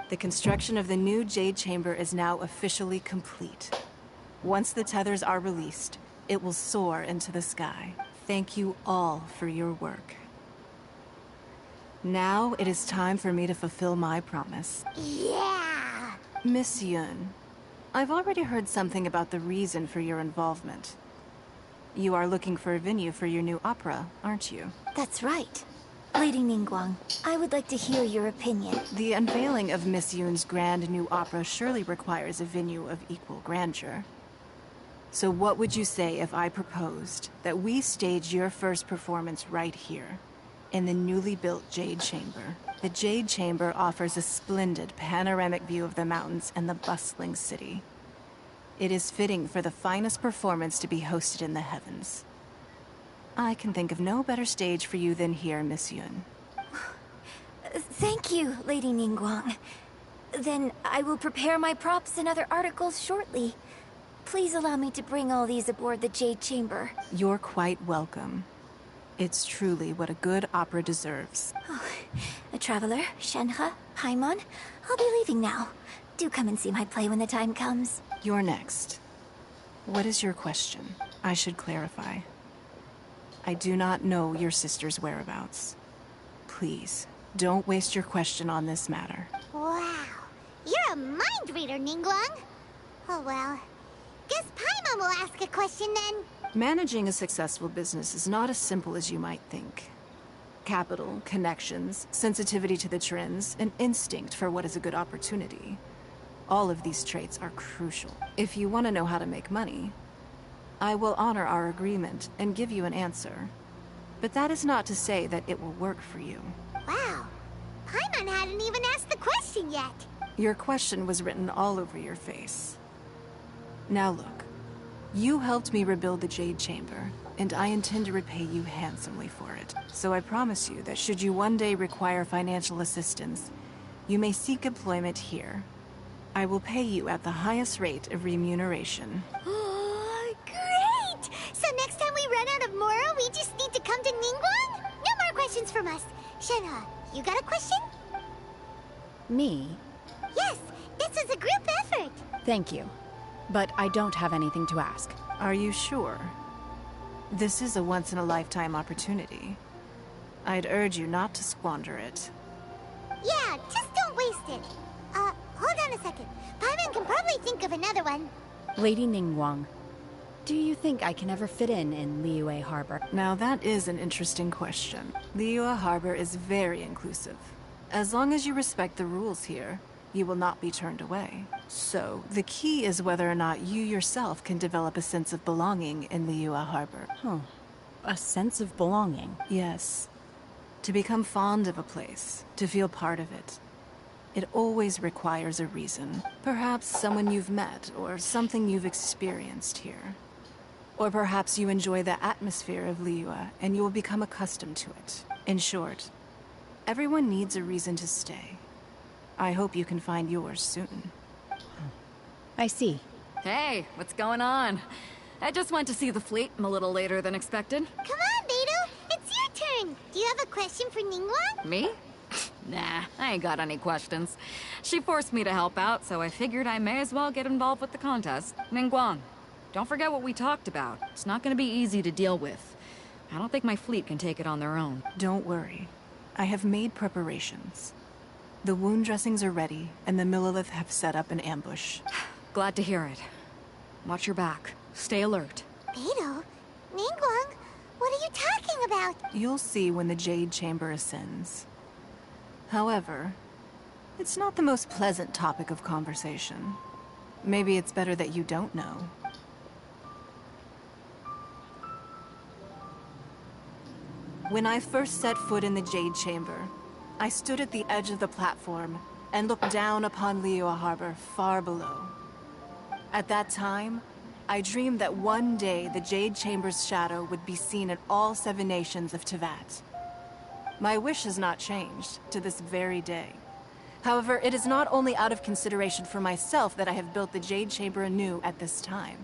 The construction of the new Jade Chamber is now officially complete. Once the tethers are released, it will soar into the sky. Thank you all for your work. Now it is time for me to fulfill my promise. Yeah! Miss Yun, I've already heard something about the reason for your involvement. You are looking for a venue for your new opera, aren't you? That's right. Lady Ningguang, I would like to hear your opinion. The unveiling of Miss Yun's grand new opera surely requires a venue of equal grandeur. So what would you say if I proposed that we stage your first performance right here, in the newly built Jade Chamber? The Jade Chamber offers a splendid panoramic view of the mountains and the bustling city. It is fitting for the finest performance to be hosted in the heavens. I can think of no better stage for you than here, Miss Yun. Thank you, Lady Ningguang. Then I will prepare my props and other articles shortly. Please allow me to bring all these aboard the Jade Chamber. You're quite welcome. It's truly what a good opera deserves. A traveler, Shenhe, Paimon, I'll be leaving now. Do come and see my play when the time comes. You're next. What is your question? I should clarify. I do not know your sister's whereabouts. Please, don't waste your question on this matter. Wow. You're a mind reader, Ningguang. Oh well. Guess Paimon will ask a question then. Managing a successful business is not as simple as you might think. Capital, connections, sensitivity to the trends, and instinct for what is a good opportunity. All of these traits are crucial. If you want to know how to make money, I will honor our agreement and give you an answer. But that is not to say that it will work for you. Wow. Paimon hadn't even asked the question yet. Your question was written all over your face. Now look, you helped me rebuild the Jade Chamber, and I intend to repay you handsomely for it. So I promise you that should you one day require financial assistance, you may seek employment here. I will pay you at the highest rate of remuneration. Great! So next time we run out of Moro, we just need to come to Ningguang? No more questions from us. Shenhe, you got a question? Me? Yes, this is a group effort. Thank you. But I don't have anything to ask. Are you sure? This is a once-in-a-lifetime opportunity. I'd urge you not to squander it. Yeah, just don't waste it. Hold on a second. Paimon can probably think of another one. Lady Ningguang, do you think I can ever fit in Liyue Harbor? Now that is an interesting question. Liyue Harbor is very inclusive. As long as you respect the rules here, you will not be turned away. So, the key is whether or not you yourself can develop a sense of belonging in Liyue Harbor. Huh. A sense of belonging? Yes. To become fond of a place, to feel part of it. It always requires a reason. Perhaps someone you've met, or something you've experienced here. Or perhaps you enjoy the atmosphere of Liyue, and you will become accustomed to it. In short, everyone needs a reason to stay. I hope you can find yours soon. I see. Hey, what's going on? I just went to see the fleet. I'm a little later than expected. Come on, Beidou. It's your turn. Do you have a question for Ningguang? Me? Nah, I ain't got any questions. She forced me to help out, so I figured I may as well get involved with the contest. Ningguang, don't forget what we talked about. It's not gonna be easy to deal with. I don't think my fleet can take it on their own. Don't worry. I have made preparations. The wound dressings are ready, and the Millelith have set up an ambush. Glad to hear it. Watch your back. Stay alert. Beidou? Ningguang? What are you talking about? You'll see when the Jade Chamber ascends. However, it's not the most pleasant topic of conversation. Maybe it's better that you don't know. When I first set foot in the Jade Chamber, I stood at the edge of the platform and looked down upon Liyue Harbor far below. At that time, I dreamed that one day the Jade Chamber's shadow would be seen in all 7 nations of Teyvat. My wish has not changed to this very day. However, it is not only out of consideration for myself that I have built the Jade Chamber anew at this time.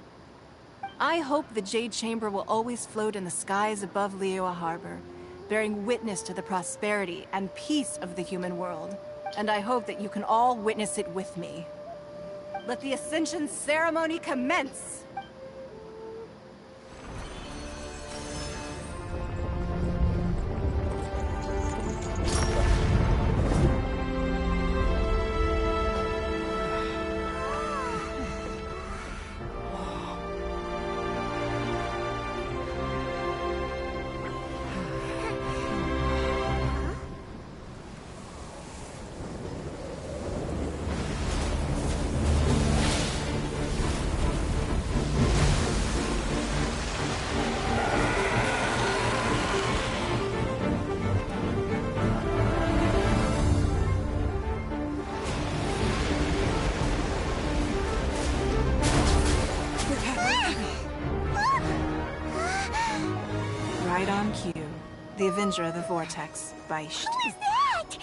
I hope the Jade Chamber will always float in the skies above Liyue Harbor, bearing witness to the prosperity and peace of the human world. And I hope that you can all witness it with me. Let the Ascension ceremony commence! Right on cue. The Avenger of the Vortex, Beisht. Who is that?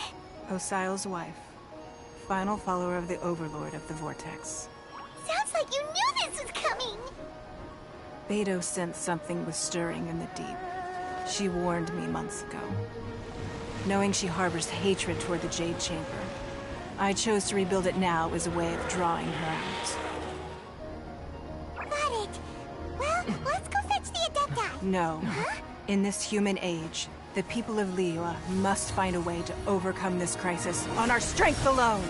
Osial's wife. Final follower of the Overlord of the Vortex. Sounds like you knew this was coming. Beidou sensed something was stirring in the deep. She warned me months ago. Knowing she harbors hatred toward the Jade Chamber, I chose to rebuild it now as a way of drawing her out. Got it. Well, let's go fetch the Adepti. No. Huh? In this human age, the people of Liyue must find a way to overcome this crisis on our strength alone!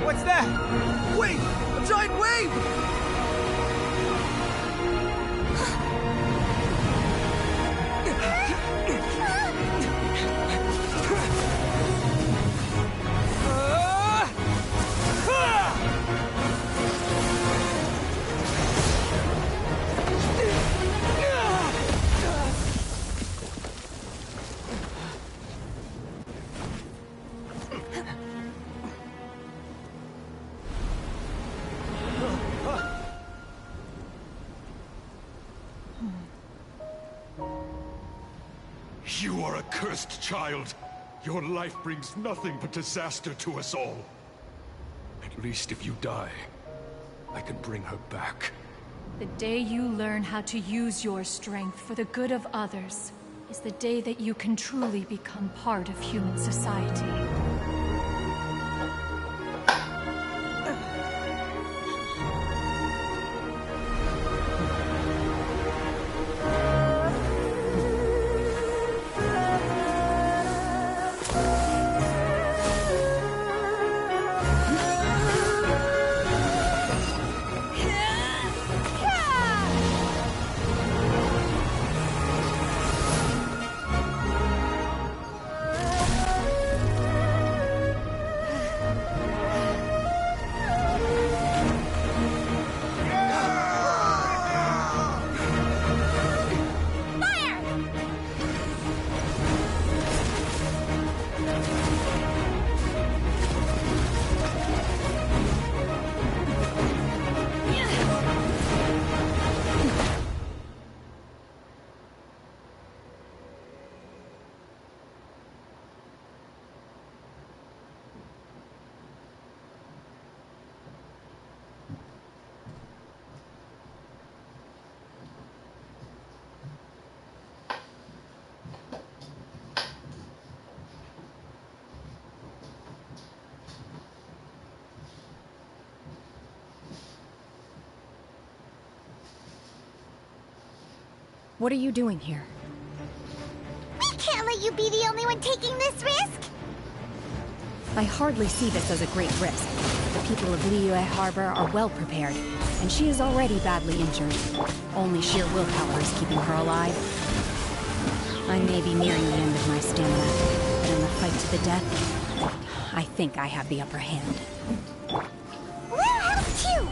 What's that? Wait! A giant wave! You are a cursed child. Your life brings nothing but disaster to us all. At least if you die, I can bring her back. The day you learn how to use your strength for the good of others is the day that you can truly become part of human society. What are you doing here? We can't let you be the only one taking this risk! I hardly see this as a great risk. The people of Liyue Harbor are well prepared, and she is already badly injured. Only sheer willpower is keeping her alive. I may be nearing the end of my stamina, but in the fight to the death, I think I have the upper hand. We'll help too!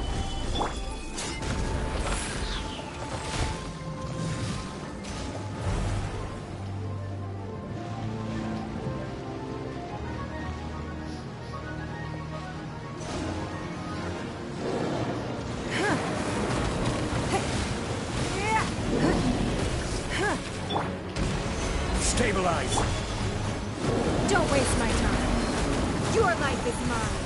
Stabilize! Don't waste my time. Your life is mine.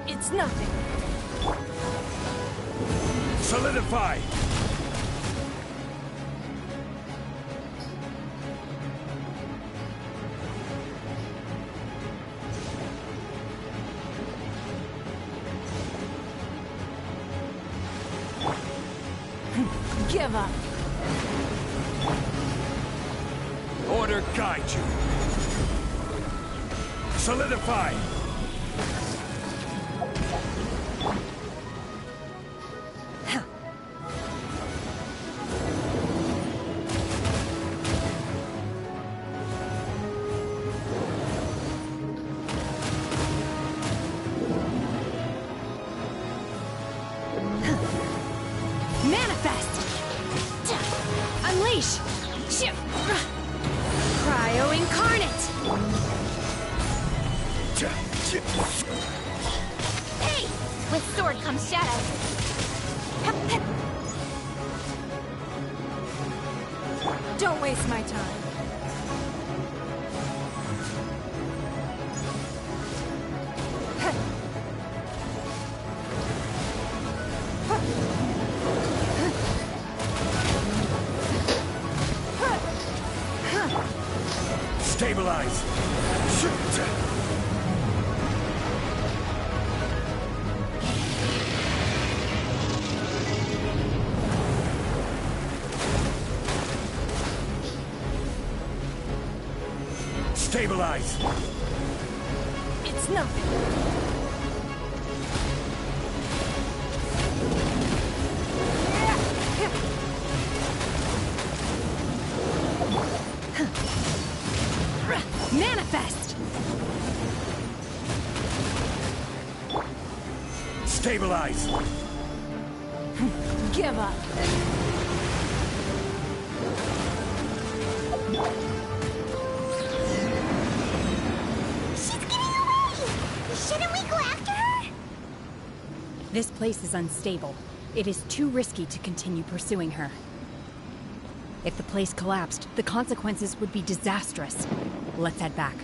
It's nothing. Solidify! Give up. Order guide you. Solidify! Manifest! Unleash! Cryo Incarnate! Hey! With sword comes shadow. Don't waste my time. Stabilize! Stabilize! It's nothing. Manifest! Stabilize! Give up. She's getting away! Shouldn't we go after her? This place is unstable. It is too risky to continue pursuing her. If the place collapsed, the consequences would be disastrous. Let's head back.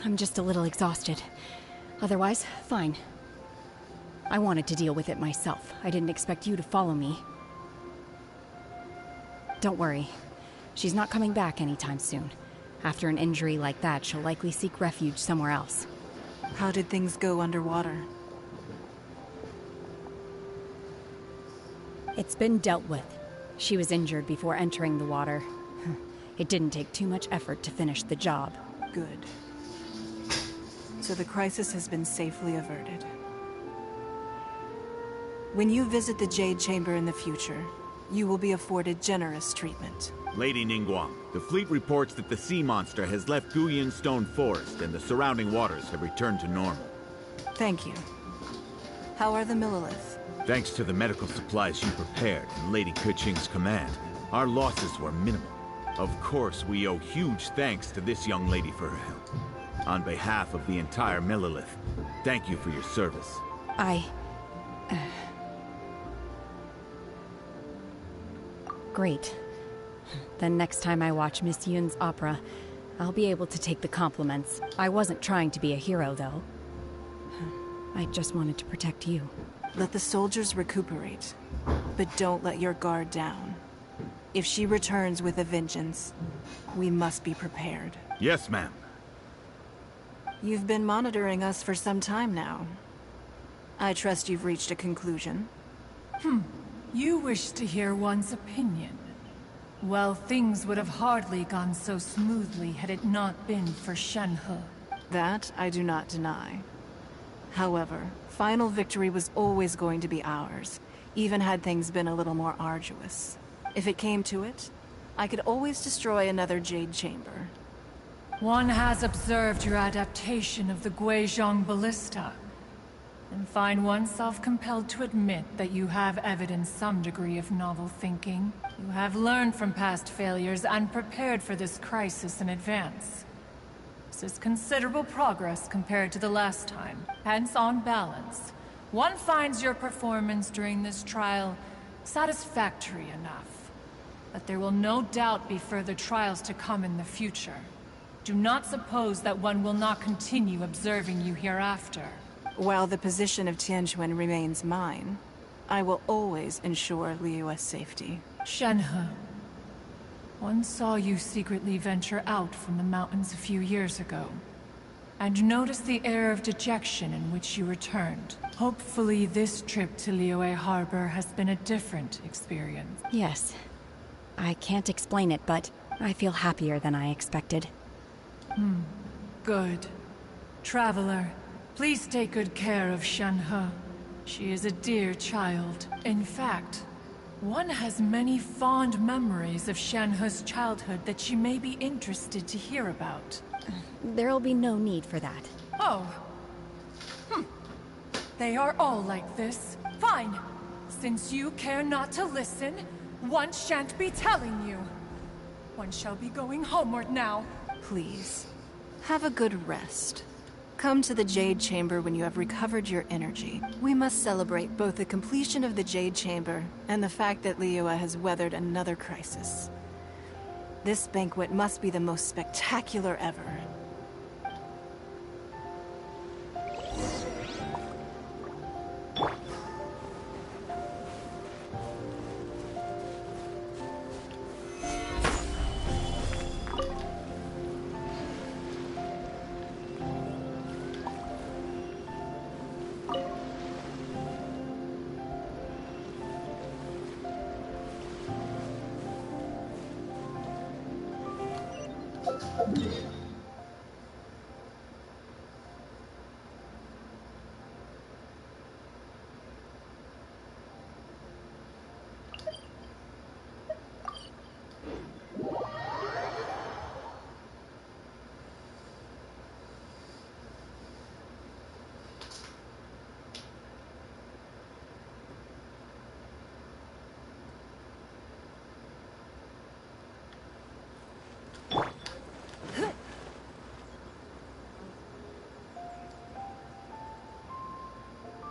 I'm just a little exhausted. Otherwise, fine. I wanted to deal with it myself. I didn't expect you to follow me. Don't worry. She's not coming back anytime soon. After an injury like that, she'll likely seek refuge somewhere else. How did things go underwater? It's been dealt with. She was injured before entering the water. It didn't take too much effort to finish the job. Good. So the crisis has been safely averted. When you visit the Jade Chamber in the future, you will be afforded generous treatment. Lady Ningguang, the fleet reports that the sea monster has left Guyun Stone Forest and the surrounding waters have returned to normal. Thank you. How are the Millilith? Thanks to the medical supplies you prepared and Lady Keqing's command, our losses were minimal. Of course, we owe huge thanks to this young lady for her help. On behalf of the entire Millelith, thank you for your service. Great. Then next time I watch Miss Yun's opera, I'll be able to take the compliments. I wasn't trying to be a hero, though. I just wanted to protect you. Let the soldiers recuperate, but don't let your guard down. If she returns with a vengeance, we must be prepared. Yes, ma'am. You've been monitoring us for some time now. I trust you've reached a conclusion. You wish to hear one's opinion. Well, things would have hardly gone so smoothly had it not been for Shenhe. That I do not deny. However, final victory was always going to be ours, even had things been a little more arduous. If it came to it, I could always destroy another Jade Chamber. One has observed your adaptation of the Guizhong Ballista, and find oneself compelled to admit that you have evidenced some degree of novel thinking. You have learned from past failures and prepared for this crisis in advance. This is considerable progress compared to the last time. Hence, on balance, one finds your performance during this trial satisfactory enough. But there will no doubt be further trials to come in the future. Do not suppose that one will not continue observing you hereafter. While the position of Tianquan remains mine, I will always ensure Liyue's safety. Shenhe, one saw you secretly venture out from the mountains a few years ago, and noticed the air of dejection in which you returned. Hopefully this trip to Liyue Harbor has been a different experience. Yes. I can't explain it, but I feel happier than I expected. Good. Traveler, please take good care of Shenhe. She is a dear child. In fact, one has many fond memories of Shenhe's childhood that she may be interested to hear about. There'll be no need for that. Oh. They are all like this. Fine. Since you care not to listen, one shan't be telling you. One shall be going homeward now. Please, have a good rest. Come to the Jade Chamber when you have recovered your energy. We must celebrate both the completion of the Jade Chamber and the fact that Liyue has weathered another crisis. This banquet must be the most spectacular ever.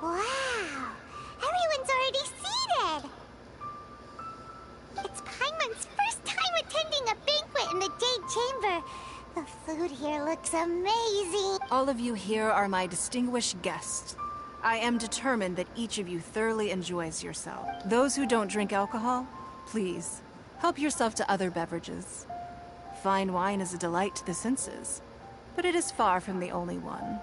Wow! Everyone's already seated! It's Paimon's first time attending a banquet in the Jade Chamber. The food here looks amazing. All of you here are my distinguished guests. I am determined that each of you thoroughly enjoys yourself. Those who don't drink alcohol, please, help yourself to other beverages. Fine wine is a delight to the senses, but it is far from the only one.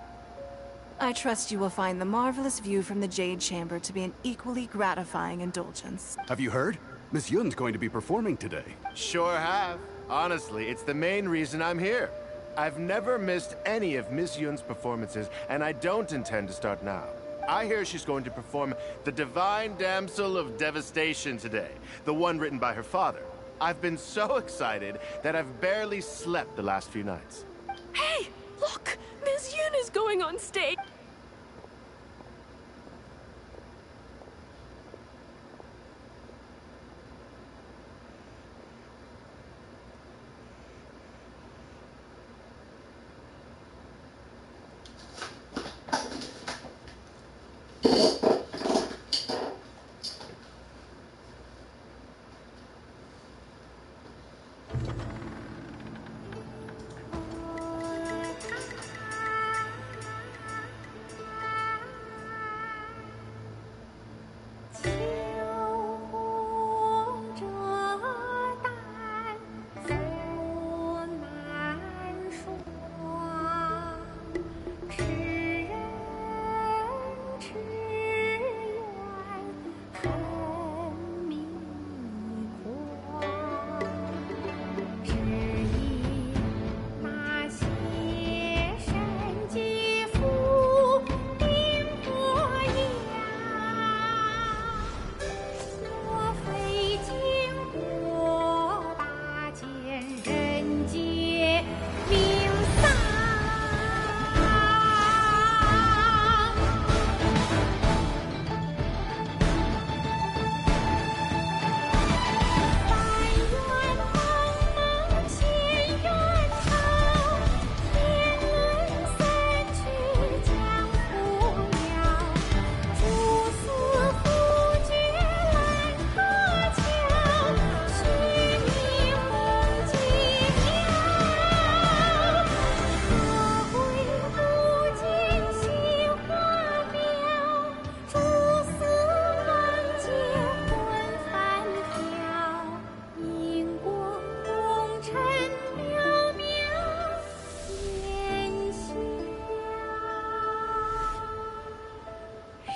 I trust you will find the marvelous view from the Jade Chamber to be an equally gratifying indulgence. Have you heard? Miss Yun's going to be performing today. Sure have. Honestly, it's the main reason I'm here. I've never missed any of Miss Yun's performances, and I don't intend to start now. I hear she's going to perform The Divine Damsel of Devastation today, the one written by her father. I've been so excited that I've barely slept the last few nights. Hey, look! Miss Yun is going on stage!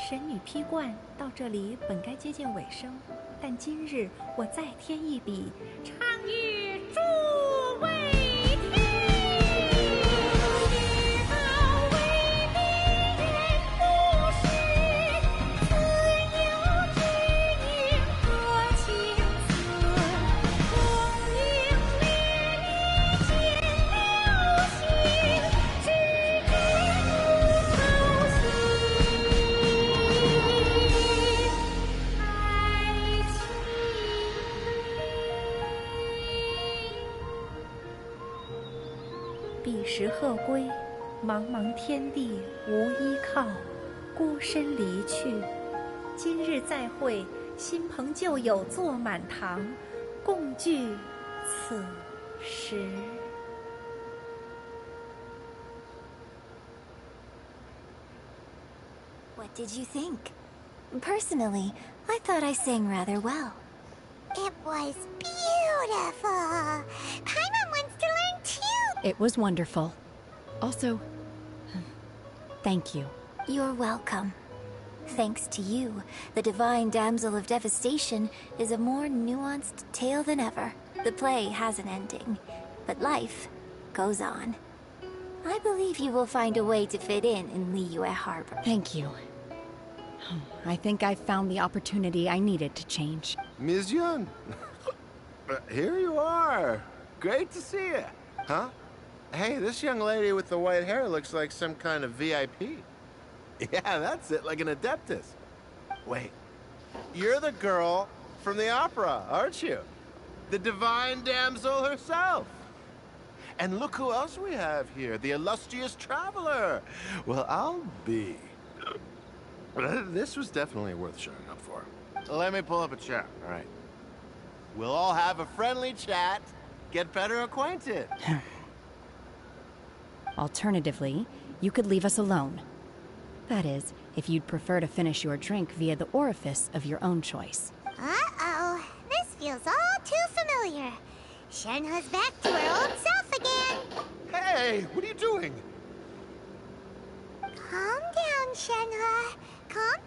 神女劈冠到这里本该接近尾声，但今日我再添一笔，唱与诸位听。知道为敌人不识，自有知音多情思。功名利利见了心，知知不操心。彼时鹤归，茫茫天地无依靠，孤身离去。今日再会，新朋旧友坐满堂，共聚此时。What did you think? Personally, I thought I sang rather well. It was beautiful. Paimon wants to learn too. It was wonderful. Also, thank you. You're welcome. Thanks to you, the Divine Damsel of Devastation is a more nuanced tale than ever. The play has an ending, but life goes on. I believe you will find a way to fit in Liyue Harbor. Thank you. I think I've found the opportunity I needed to change. Ms. Yun, here you are. Great to see you. Huh? Hey, this young lady with the white hair looks like some kind of VIP. Yeah, that's it, like an adeptus. Wait, you're the girl from the opera, aren't you? The divine damsel herself. And look who else we have here, the illustrious traveler. Well, I'll be. This was definitely worth showing up for. Let me pull up a chair, all right? We'll all have a friendly chat, get better acquainted. Alternatively, you could leave us alone. That is, if you'd prefer to finish your drink via the orifice of your own choice. Uh-oh. This feels all too familiar. Shenhe's back to her old self again. Hey, what are you doing? Calm down, Shenhe. Calm